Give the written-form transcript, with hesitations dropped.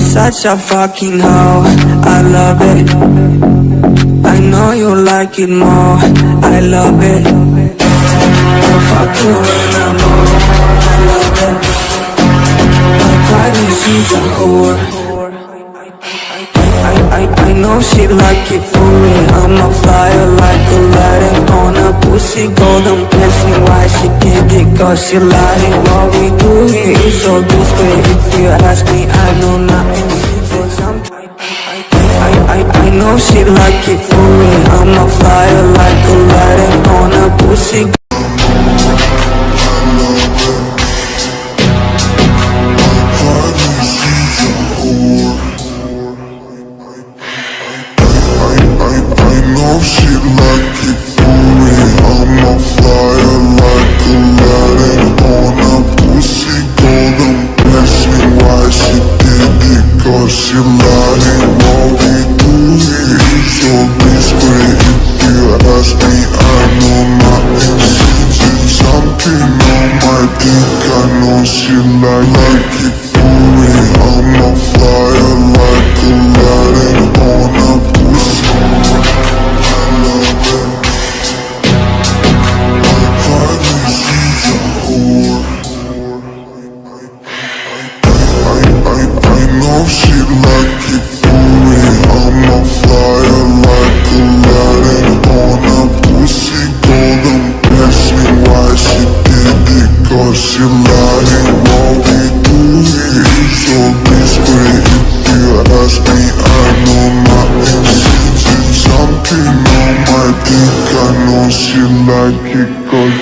such a fucking hoe, I love it. I know you like it more, I love it. I'll fuck you when I'm old, I love it. My private, she's a whore. I know she like it for me. I'm a flyer like Aladdin on a pussy golden blessing. Why she did it? Cause she lying. What we do here is so discreet. If you ask me, I know nothing. I know she like it for me. I'm a flyer like Aladdin on a pussy. She like it for me. I'm a flyer like Aladdin on a pussy golden blessing. Why she did it? Cause she lying. What we do here is so discreet. If you ask me, I know nothing. She's something on my dick. I know she like it for me. I'm a flyer like Aladdin on a pussy. She like it for me. I'm a flyer like Aladdin on a pussy golden blessing. Why she did it? Cause she lying. What we do here is so discreet. If you ask me, I know nothing. She's something on my dick. I know she like it cause